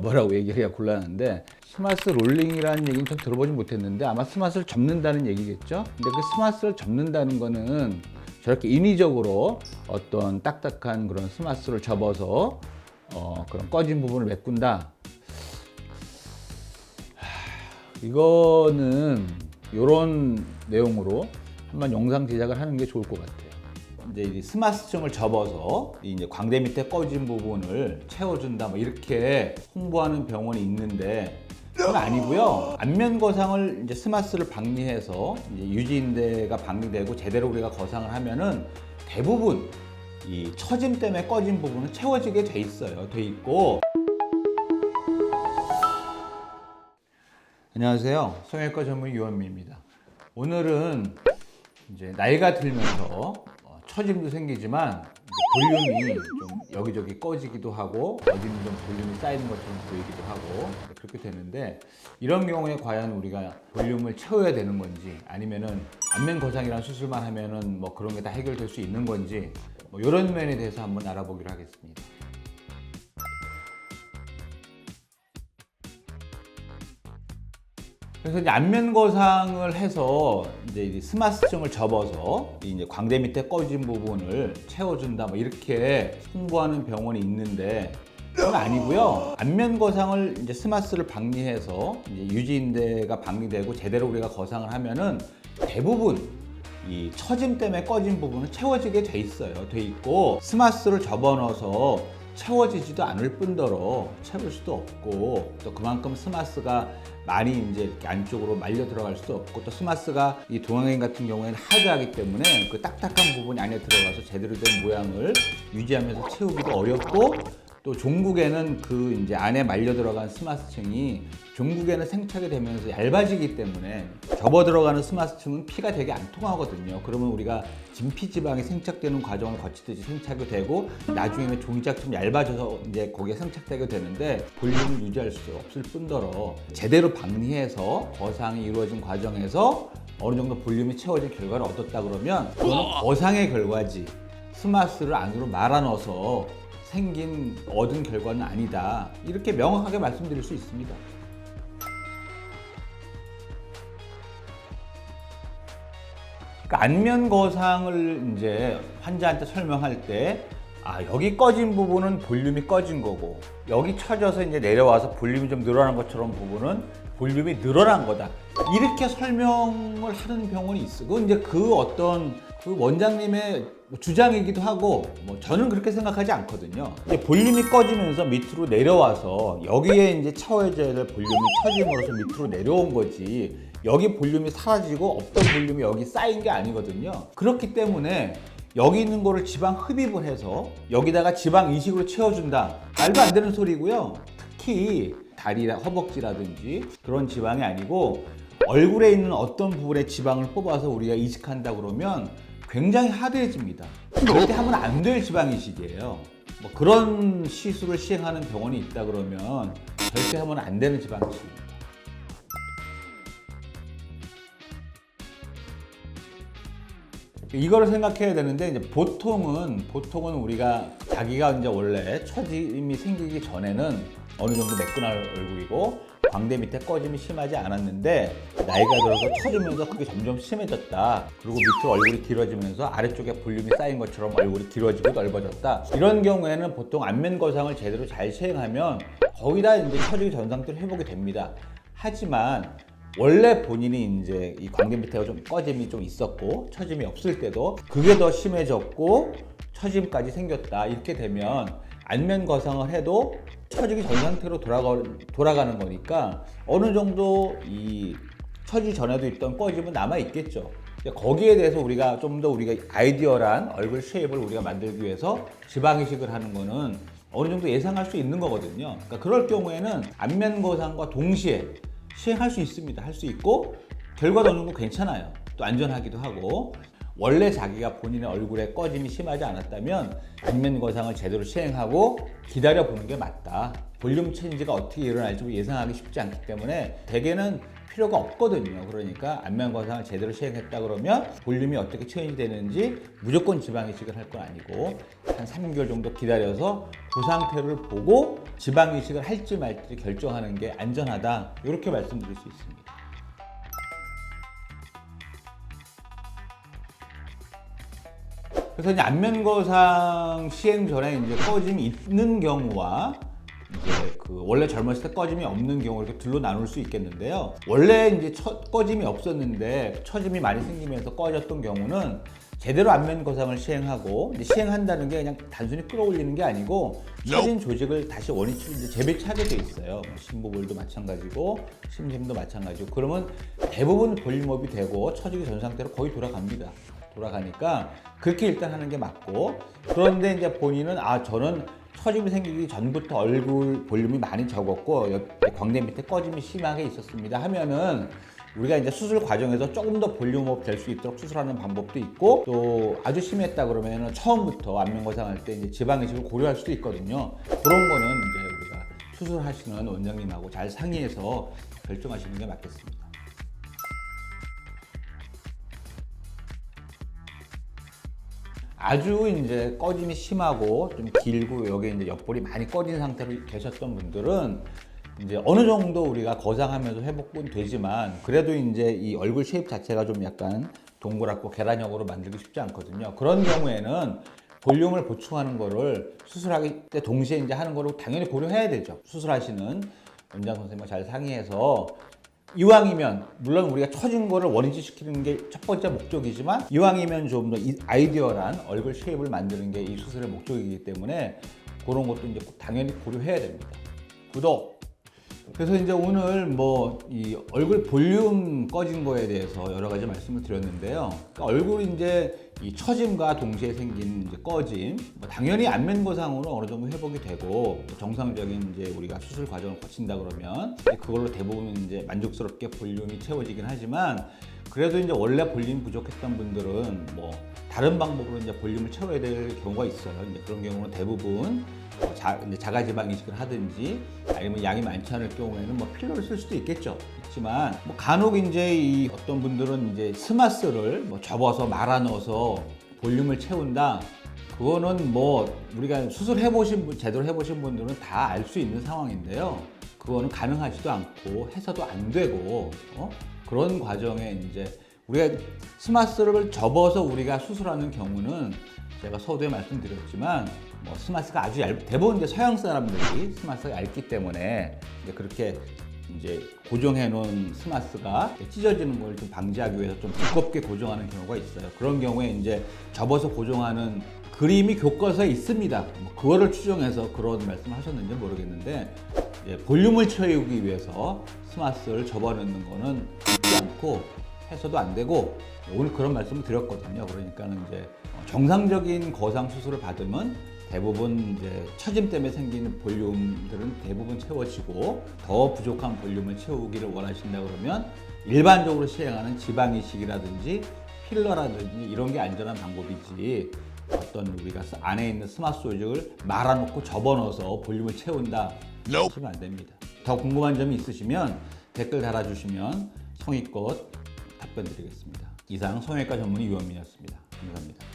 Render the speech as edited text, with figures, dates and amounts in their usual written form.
뭐라고 얘기하기가 곤란한데, 스마스 롤링이라는 얘기는 좀 들어보지 못했는데 아마 스마스를 접는다는 얘기겠죠. 근데 그 스마스를 접는다는 거는 저렇게 인위적으로 어떤 딱딱한 그런 스마스를 접어서 그런 꺼진 부분을 메꾼다. 이거는 이런 내용으로 한번 영상 제작을 하는 게 좋을 것 같아요. 이제 이 스마스층을 접어서 이제 광대 밑에 꺼진 부분을 채워준다, 뭐 이렇게 홍보하는 병원이 있는데 그건 아니고요. 안면 거상을 이제 스마스를 박리해서 이제 유지인대가 박리되고 제대로 우리가 거상을 하면은 대부분 이 처짐 때문에 꺼진 부분은 채워지게 돼 있어요. 돼 있고. 안녕하세요. 성형외과 전문 유원미입니다. 오늘은 이제 나이가 들면서 처짐도 생기지만 볼륨이 좀 여기저기 꺼지기도 하고 어디는 좀 볼륨이 쌓이는 것처럼 보이기도 하고 그렇게 되는데, 이런 경우에 과연 우리가 볼륨을 채워야 되는 건지, 아니면은 안면 거상이라는 수술만 하면은 뭐 그런 게 다 해결될 수 있는 건지, 뭐 이런 면에 대해서 한번 알아보기로 하겠습니다. 그래서 이제 안면 거상을 해서 이제 이 스마스층을 접어서 이제 광대 밑에 꺼진 부분을 채워준다, 뭐 이렇게 홍보하는 병원이 있는데 그건 아니고요. 안면 거상을 이제 스마스를 박리해서 이제 유지인대가 박리되고 제대로 우리가 거상을 하면은 대부분 이 처짐 때문에 꺼진 부분은 채워지게 돼 있어요. 돼 있고, 스마스를 접어넣어서 채워지지도 않을 뿐더러 채울 수도 없고, 또 그만큼 스마스가 많이 이제 이렇게 안쪽으로 말려 들어갈 수도 없고, 또 스마스가 이 동양인 같은 경우에는 하드하기 때문에 그 딱딱한 부분이 안에 들어가서 제대로 된 모양을 유지하면서 채우기도 어렵고, 또 종국에는 그 이제 안에 말려 들어간 스마스층이 종국에는 생착이 되면서 얇아지기 때문에 접어 들어가는 스마스층은 피가 되게 안 통하거든요. 그러면 우리가 진피 지방이 생착되는 과정을 거치듯이 생착이 되고 나중에는 종이짝처럼 얇아져서 이제 거기에 생착되게 되는데 볼륨을 유지할 수 없을 뿐더러 제대로 박리해서 거상이 이루어진 과정에서 어느 정도 볼륨이 채워진 결과를 얻었다 그러면 그거는 거상의 결과지 스마스를 안으로 말아 넣어서 생긴 얻은 결과는 아니다, 이렇게 명확하게 말씀드릴 수 있습니다. 그러니까 안면 거상을 이제 환자한테 설명할 때, 여기 꺼진 부분은 볼륨이 꺼진 거고, 여기 처져서 이제 내려와서 볼륨이 좀 늘어난 것처럼 부분은 볼륨이 늘어난 거다, 이렇게 설명을 하는 병원이 있어. 그건 이제 그 어떤 그 원장님의 주장이기도 하고, 뭐 저는 그렇게 생각하지 않거든요. 이제 볼륨이 꺼지면서 밑으로 내려와서 여기에 이제 채워져야 될 볼륨이 처짐으로써 밑으로 내려온 거지, 여기 볼륨이 사라지고 없던 볼륨이 여기 쌓인 게 아니거든요. 그렇기 때문에 여기 있는 거를 지방 흡입을 해서 여기다가 지방 이식으로 채워준다, 말도 안 되는 소리고요. 특히 다리나 허벅지라든지 그런 지방이 아니고 얼굴에 있는 어떤 부분에 지방을 뽑아서 우리가 이식한다 그러면 굉장히 하드해집니다. 절대 하면 안 될 지방 이식이에요. 뭐 그런 시술을 시행하는 병원이 있다 그러면 절대 하면 안 되는 지방 이식입니다. 이거를 생각해야 되는데, 이제 보통은 우리가 자기가 이제 원래 처짐이 생기기 전에는 어느 정도 매끈한 얼굴이고 광대 밑에 꺼짐이 심하지 않았는데 나이가 들어서 처지면서 그게 점점 심해졌다, 그리고 밑으로 얼굴이 길어지면서 아래쪽에 볼륨이 쌓인 것처럼 얼굴이 길어지고 넓어졌다, 이런 경우에는 보통 안면 거상을 제대로 잘 시행하면 거의 다 이제 처지기 전 상태로 회복이 됩니다. 하지만 원래 본인이 이제 이 광대 밑에 좀 꺼짐이 좀 있었고 처짐이 없을 때도 그게 더 심해졌고 처짐까지 생겼다, 이렇게 되면 안면 거상을 해도 처지기 전 상태로 돌아가는 거니까 어느 정도 이 처지 전에도 있던 꺼짐은 남아 있겠죠. 거기에 대해서 우리가 좀 더 우리가 아이디어란 얼굴 쉐입을 우리가 만들기 위해서 지방 이식을 하는 거는 어느 정도 예상할 수 있는 거거든요. 그러니까 그럴 경우에는 안면 거상과 동시에 시행할 수 있습니다. 할 수 있고 결과도 어느 정도 괜찮아요. 또 안전하기도 하고, 원래 자기가 본인의 얼굴에 꺼짐이 심하지 않았다면 안면 거상을 제대로 시행하고 기다려보는 게 맞다. 볼륨 체인지가 어떻게 일어날지 예상하기 쉽지 않기 때문에 대개는 필요가 없거든요. 그러니까 안면 거상을 제대로 시행했다 그러면 볼륨이 어떻게 체온이 되는지 무조건 지방 이식을 할 건 아니고 한 3개월 정도 기다려서 그 상태를 보고 지방 이식을 할지 말지 결정하는 게 안전하다. 이렇게 말씀드릴 수 있습니다. 그래서 이제 안면 거상 시행 전에 이제 꺼짐이 있는 경우와 이제 그 원래 젊었을 때 꺼짐이 없는 경우 이렇게 둘로 나눌 수 있겠는데요. 원래 이제 꺼짐이 없었는데 처짐이 많이 생기면서 꺼졌던 경우는 제대로 안면 거상을 시행하고 이제 시행한다는 게 그냥 단순히 끌어올리는 게 아니고 처진 조직을 다시 원위치로 이제 재배치하게 돼 있어요. 뭐 심부볼도 마찬가지고 심심도 마찬가지고 그러면 대부분 볼륨업이 되고 처지기 전 상태로 거의 돌아갑니다. 돌아가니까 그렇게 일단 하는 게 맞고 그런데 이제 본인은 저는 처짐이 생기기 전부터 얼굴 볼륨이 많이 적었고 광대 밑에 꺼짐이 심하게 있었습니다 하면은 우리가 이제 수술 과정에서 조금 더 볼륨업 될 수 있도록 수술하는 방법도 있고 또 아주 심했다 그러면은 처음부터 안면 거상할 때 이제 지방 이식을 고려할 수도 있거든요. 그런 거는 이제 우리가 수술하시는 원장님하고 잘 상의해서 결정하시는 게 맞겠습니다. 아주 이제 꺼짐이 심하고 좀 길고 여기 이제 옆볼이 많이 꺼진 상태로 계셨던 분들은 이제 어느 정도 우리가 거상하면서 회복은 되지만 그래도 이제 이 얼굴 쉐입 자체가 좀 약간 동그랗고 계란형으로 만들기 쉽지 않거든요. 그런 경우에는 볼륨을 보충하는 거를 수술하기 때 동시에 이제 하는 거를 당연히 고려해야 되죠. 수술하시는 원장 선생님과 잘 상의해서 이왕이면 물론 우리가 처진 거를 원위치 시키는 게 첫 번째 목적이지만 이왕이면 좀 더 아이디어란 얼굴 쉐입을 만드는 게 이 수술의 목적이기 때문에 그런 것도 이제 당연히 고려해야 됩니다. 구독! 그래서 이제 오늘 뭐 이 얼굴 볼륨 꺼진 거에 대해서 여러 가지 말씀을 드렸는데요. 그러니까 얼굴이 이제 이 처짐과 동시에 생긴 이제 꺼짐, 뭐 당연히 안면 거상으로 어느 정도 회복이 되고 정상적인 이제 우리가 수술 과정을 거친다 그러면 그걸로 대부분 이제 만족스럽게 볼륨이 채워지긴 하지만 그래도 이제 원래 볼륨 부족했던 분들은 뭐 다른 방법으로 이제 볼륨을 채워야 될 경우가 있어요. 이제 그런 경우는 대부분 자가지방 이식을 하든지 아니면 양이 많지 않을 경우에는 뭐 필러를 쓸 수도 있지만 뭐 간혹 이제 이 어떤 분들은 이제 스마스를 뭐 접어서 말아 넣어서 볼륨을 채운다. 그거는 뭐 우리가 제대로 해보신 분들은 다 알 수 있는 상황인데요. 그거는 가능하지도 않고 해서도 안 되고 그런 과정에 이제 우리가 스마스를 접어서 우리가 수술하는 경우는 제가 서두에 말씀드렸지만 뭐 스마스가 아주 대부분 이제 서양 사람들이 스마스가 얇기 때문에 이제 그렇게 이제 고정해 놓은 스마스가 찢어지는 걸 좀 방지하기 위해서 좀 두껍게 고정하는 경우가 있어요. 그런 경우에 이제 접어서 고정하는 그림이 교과서에 있습니다. 뭐 그거를 추정해서 그런 말씀을 하셨는지 모르겠는데 볼륨을 채우기 위해서 스마스를 접어 넣는 거는 있지 않고 해서도 안 되고 오늘 그런 말씀을 드렸거든요. 그러니까는 이제 정상적인 거상 수술을 받으면 대부분 이제 처짐 때문에 생기는 볼륨들은 대부분 채워지고 더 부족한 볼륨을 채우기를 원하신다 그러면 일반적으로 시행하는 지방 이식이라든지 필러라든지 이런 게 안전한 방법이지 어떤 우리가 안에 있는 스마스 조직을 말아놓고 접어넣어서 볼륨을 채운다 하시면 안 됩니다. 더 궁금한 점이 있으시면 댓글 달아주시면 성의껏 답변 드리겠습니다. 이상 성형외과 전문의 유원민이었습니다. 감사합니다.